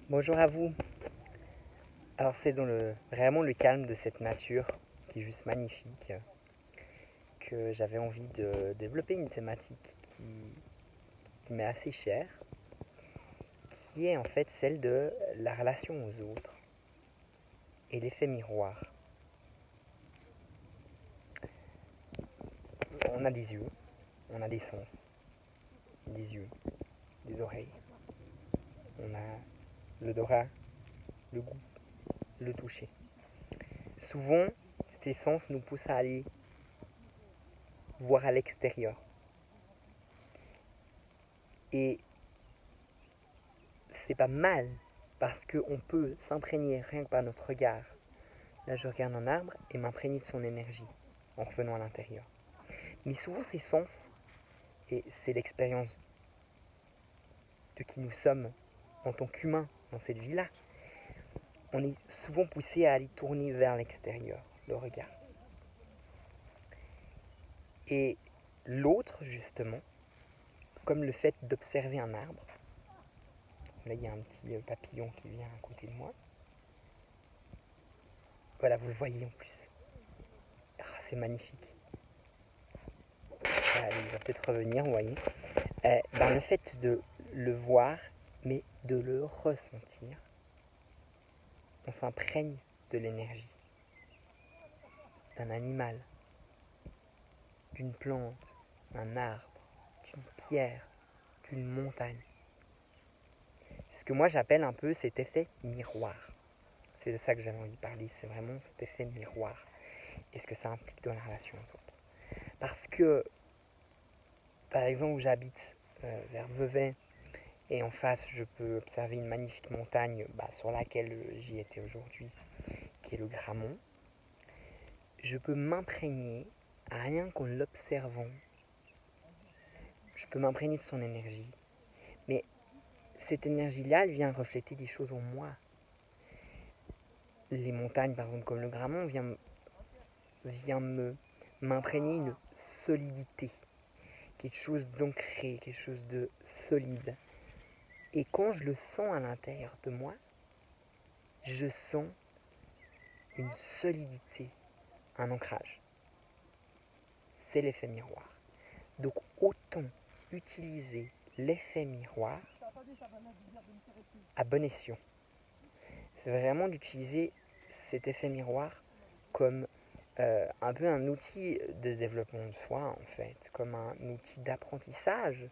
Bonjour à vous. Alors c'est dans vraiment le calme de cette nature qui est juste magnifique que j'avais envie de développer une thématique qui m'est assez chère, qui est en fait celle de la relation aux autres et l'effet miroir. On a des yeux, on a des sens, des yeux, des oreilles, on a l'odorat, le goût, le toucher. Souvent, ces sens nous poussent à aller voir à l'extérieur. Et c'est pas mal parce qu'on peut s'imprégner rien que par notre regard. Là, je regarde un arbre et m'imprégner de son énergie en revenant à l'intérieur. Mais souvent, ces sens, et c'est l'expérience de qui nous sommes en tant qu'humains dans cette vie-là, on est souvent poussé à aller tourner vers l'extérieur, le regard. Et l'autre, justement, comme le fait d'observer un arbre, là, il y a un petit papillon qui vient à côté de moi. Voilà, vous le voyez en plus. Ah, c'est magnifique. Il va peut-être revenir, vous voyez. Le fait de le voir, mais de le ressentir, on s'imprègne de l'énergie d'un animal, d'une plante, d'un arbre, d'une pierre, d'une montagne. C'est ce que moi j'appelle un peu cet effet miroir. C'est de ça que j'avais envie de parler, c'est vraiment cet effet miroir. Et ce que ça implique dans la relation aux autres. Parce que, par exemple, où j'habite, vers Vevey, et en face, je peux observer une magnifique montagne sur laquelle j'y étais aujourd'hui, qui est le Grammont. Je peux m'imprégner, rien qu'en l'observant. Je peux m'imprégner de son énergie. Mais cette énergie-là, elle vient refléter des choses en moi. Les montagnes, par exemple, comme le Grammont, vient m'imprégner une solidité. Quelque chose d'ancré, quelque chose de solide. Et quand je le sens à l'intérieur de moi, je sens une solidité, un ancrage. C'est l'effet miroir. Donc autant utiliser l'effet miroir à bon escient. C'est vraiment d'utiliser cet effet miroir comme un peu un outil de développement de soi, en fait, comme un outil d'apprentissage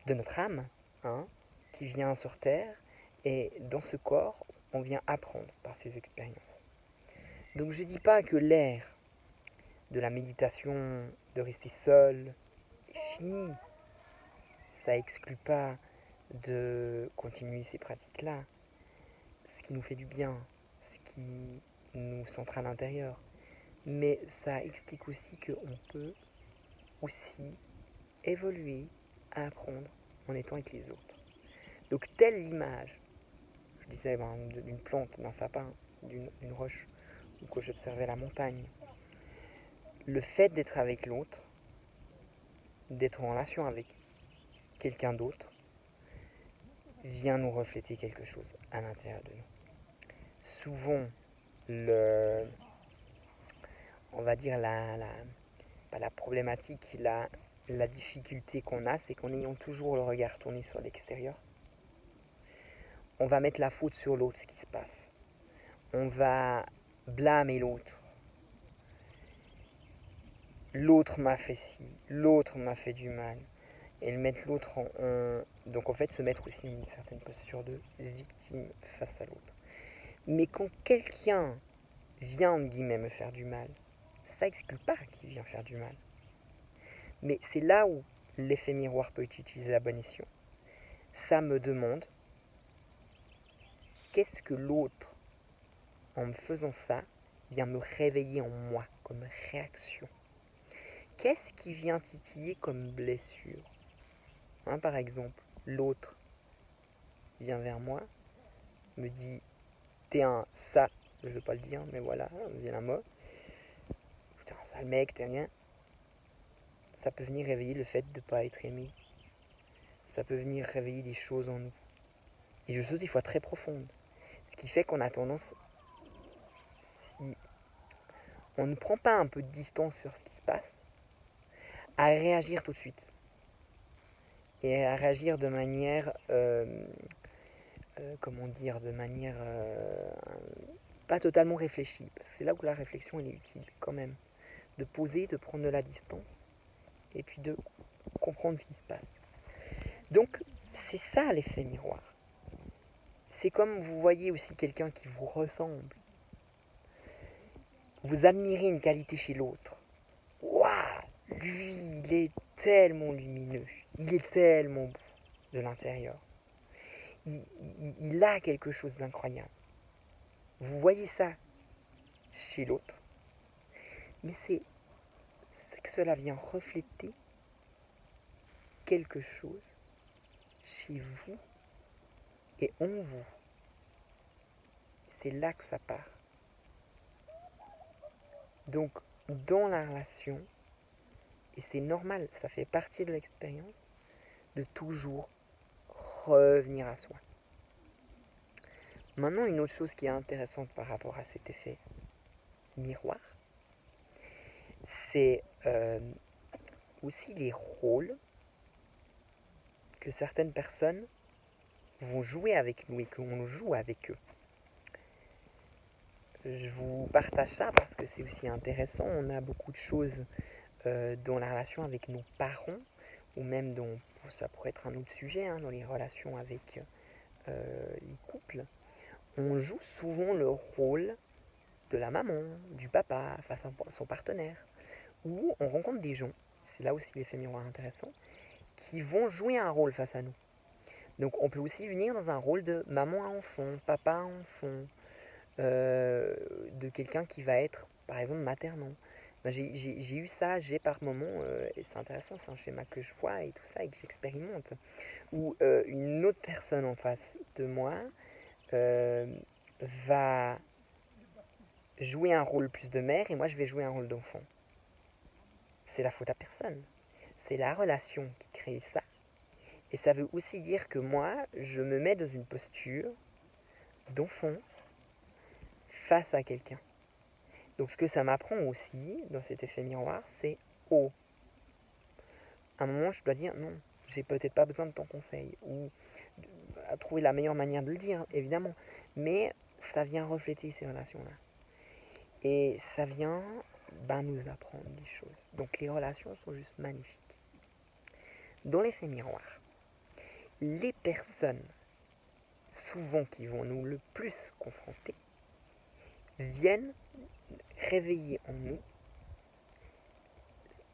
de notre âme, hein, qui vient sur Terre, et dans ce corps, on vient apprendre par ces expériences. Donc je ne dis pas que l'ère de la méditation, de rester seul, est finie. Ça exclut pas de continuer ces pratiques-là. Ce qui nous fait du bien, ce qui nous centre à l'intérieur. Mais ça explique aussi qu'on peut aussi évoluer, à apprendre en étant avec les autres. Donc telle l'image, je disais d'une plante, d'un sapin, d'une roche, ou quand j'observais la montagne, le fait d'être avec l'autre, d'être en relation avec quelqu'un d'autre, vient nous refléter quelque chose à l'intérieur de nous. Souvent, on va dire pas la problématique, la difficulté qu'on a, c'est qu'en ayant toujours le regard tourné sur l'extérieur, on va mettre la faute sur l'autre, ce qui se passe. On va blâmer l'autre. L'autre m'a fait ci, l'autre m'a fait du mal. Et le mettre l'autre donc en fait se mettre aussi une certaine posture de victime face à l'autre. Mais quand quelqu'un vient, entre guillemets, me faire du mal, ça exclut pas qu'il vient faire du mal. Mais c'est là où l'effet miroir peut être utilisé à bon escient. Ça me demande qu'est-ce que l'autre, en me faisant ça, vient me réveiller en moi comme réaction. Qu'est-ce qui vient titiller comme blessure, hein, par exemple, l'autre vient vers moi, me dit t'es un ça, je veux pas le dire, mais voilà, vient un mot. Putain, sale mec, t'es rien. Ça peut venir réveiller le fait de ne pas être aimé. Ça peut venir réveiller des choses en nous. Et je saute des fois très profondes. Ce qui fait qu'on a tendance, si on ne prend pas un peu de distance sur ce qui se passe, à réagir tout de suite. Et à réagir de manière, comment dire, de manière pas totalement réfléchie. Parce que c'est là où la réflexion elle est utile quand même. De poser, de prendre de la distance, et puis de comprendre ce qui se passe. Donc, c'est ça l'effet miroir. C'est comme vous voyez aussi quelqu'un qui vous ressemble. Vous admirez une qualité chez l'autre. Waouh, lui, il est tellement lumineux. Il est tellement beau de l'intérieur. Il a quelque chose d'incroyable. Vous voyez ça chez l'autre. Mais c'est que cela vient refléter quelque chose chez vous et en vous. C'est là que ça part. Donc, dans la relation, et c'est normal, ça fait partie de l'expérience, de toujours revenir à soi. Maintenant, une autre chose qui est intéressante par rapport à cet effet miroir, c'est aussi les rôles que certaines personnes vont jouer avec nous et qu'on joue avec eux. Je vous partage ça parce que c'est aussi intéressant. On a beaucoup de choses dans la relation avec nos parents, ou même dans, ça pourrait être un autre sujet, dans les relations avec les couples. On joue souvent le rôle de la maman, du papa face à son partenaire. Ou on rencontre des gens, c'est là aussi l'effet miroir intéressant, qui vont jouer un rôle face à nous. Donc on peut aussi venir dans un rôle de maman à enfant, papa à enfant, de quelqu'un qui va être par exemple maternant. Ben, j'ai eu ça, j'ai par moments, et c'est intéressant, c'est un schéma que je vois et tout ça et que j'expérimente, où une autre personne en face de moi euh, va jouer un rôle plus de mère et moi je vais jouer un rôle d'enfant. C'est la faute à personne. C'est la relation qui crée ça. Et ça veut aussi dire que moi, je me mets dans une posture d'enfant face à quelqu'un. Donc ce que ça m'apprend aussi, dans cet effet miroir, c'est oh, à un moment je dois dire non, j'ai peut-être pas besoin de ton conseil. Ou à trouver la meilleure manière de le dire, évidemment. Mais ça vient refléter ces relations-là. Et ça vient nous apprendre des choses. Donc les relations sont juste magnifiques. Dans l'effet miroir, les personnes souvent qui vont nous le plus confronter viennent réveiller en nous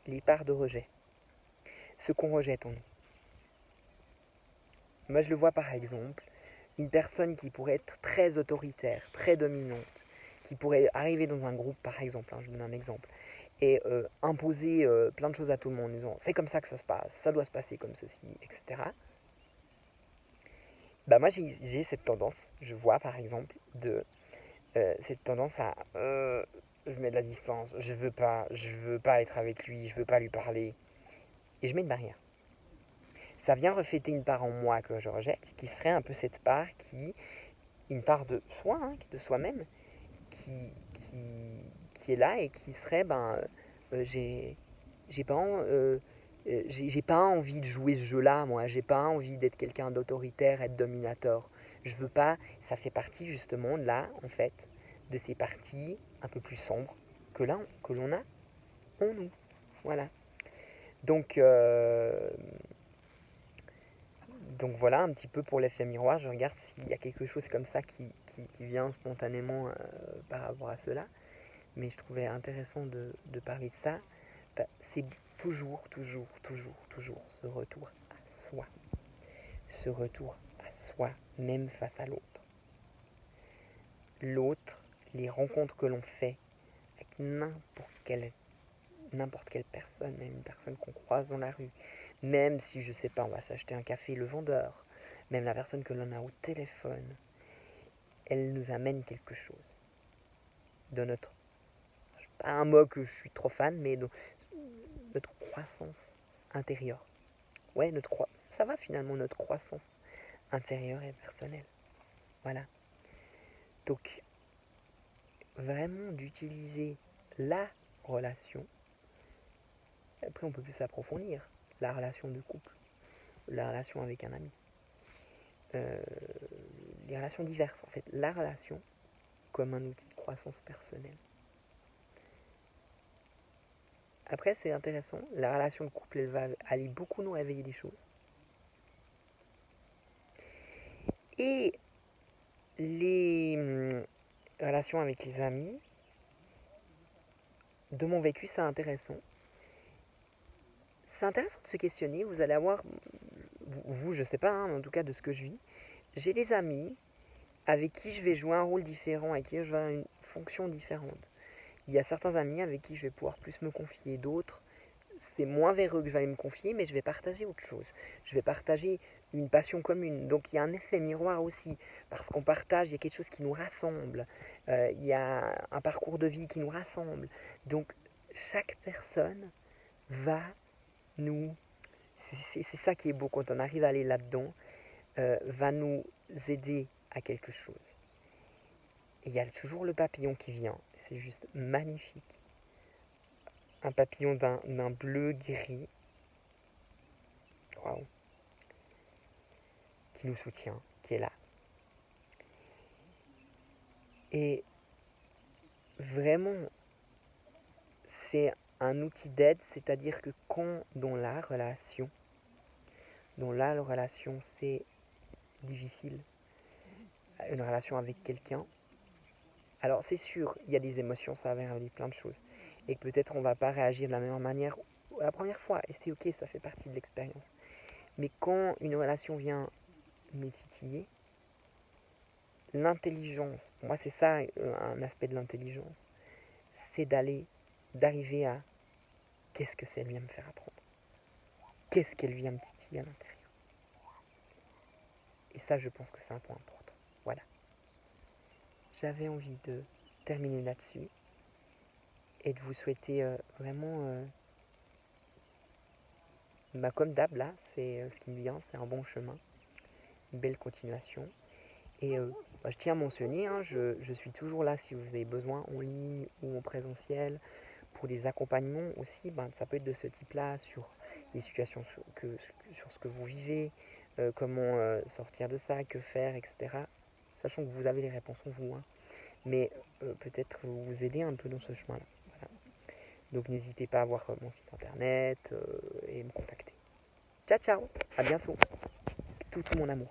les parts de rejet, ce qu'on rejette en nous. Moi je le vois par exemple, une personne qui pourrait être très autoritaire, très dominante, qui pourrait arriver dans un groupe par exemple, je donne un exemple, et imposer plein de choses à tout le monde en disant c'est comme ça que ça se passe, ça doit se passer comme ceci, etc. Moi j'ai cette tendance, je vois par exemple, de cette tendance à je mets de la distance, je veux pas être avec lui, je veux pas lui parler, et je mets une barrière. Ça vient refléter une part en moi que je rejette, qui serait un peu cette part qui, une part de soi, de soi-même, qui est là et qui serait j'ai pas j'ai pas envie de jouer ce jeu-là, moi. J'ai pas envie d'être quelqu'un d'autoritaire, être dominateur. Je veux pas. Ça fait partie justement là, en fait, de ces parties un peu plus sombres que l'on a en nous. Voilà. Donc, donc voilà un petit peu pour l'effet miroir. Je regarde s'il y a quelque chose comme ça qui vient spontanément par rapport à cela. Mais je trouvais intéressant de parler de ça. C'est toujours ce retour à soi. Ce retour à soi, même face à l'autre. L'autre, les rencontres que l'on fait avec n'importe quelle personne, même une personne qu'on croise dans la rue, même si je sais pas, on va s'acheter un café, le vendeur, même la personne que l'on a au téléphone, elle nous amène quelque chose de notre, pas un mot que je suis trop fan, mais de notre croissance intérieure. Ouais, ça va finalement notre croissance intérieure et personnelle. Voilà. Donc, vraiment d'utiliser la relation. Après, on peut plus s'approfondir. La relation de couple, la relation avec un ami. Les relations diverses, en fait. La relation comme un outil de croissance personnelle. Après, c'est intéressant. La relation de couple, elle va aller beaucoup nous réveiller des choses. Et les relations avec les amis, de mon vécu, c'est intéressant. C'est intéressant de se questionner. Vous allez avoir, vous je sais pas, hein, en tout cas de ce que je vis, j'ai des amis avec qui je vais jouer un rôle différent, avec qui je vais avoir une fonction différente. Il y a certains amis avec qui je vais pouvoir plus me confier, d'autres, c'est moins vers eux que je vais aller me confier, mais je vais partager autre chose. Je vais partager une passion commune. Donc il y a un effet miroir aussi, parce qu'on partage, il y a quelque chose qui nous rassemble, il y a un parcours de vie qui nous rassemble. Donc chaque personne va nous... C'est ça qui est beau quand on arrive à aller là-dedans, va nous aider à quelque chose. Et il y a toujours le papillon qui vient, c'est juste magnifique. Un papillon d'un bleu gris, waouh, qui nous soutient, qui est là. Et vraiment, c'est un outil d'aide, c'est-à-dire que quand dans la relation c'est difficile, une relation avec quelqu'un, alors c'est sûr, il y a des émotions, ça va arriver plein de choses, et que peut-être on va pas réagir de la même manière la première fois, et c'est ok, ça fait partie de l'expérience. Mais quand une relation vient nous titiller, l'intelligence, pour moi c'est ça un aspect de l'intelligence, c'est d'arriver à qu'est-ce que c'est elle vient me faire apprendre, qu'est-ce qu'elle vient me titiller à l'intérieur. Et ça, je pense que c'est un point important. Voilà. J'avais envie de terminer là-dessus et de vous souhaiter vraiment, comme d'hab, là, c'est ce qui me vient, c'est un bon chemin, une belle continuation. Et je tiens à mentionner, hein, je suis toujours là si vous avez besoin, en ligne ou en présentiel, pour des accompagnements aussi. Ça peut être de ce type-là, sur les situations sur ce que vous vivez, comment sortir de ça, que faire, etc. Sachant que vous avez les réponses en vous, hein. Mais peut-être vous aider un peu dans ce chemin-là. Voilà. Donc n'hésitez pas à voir mon site internet et me contacter. Ciao ciao, à bientôt. Tout mon amour.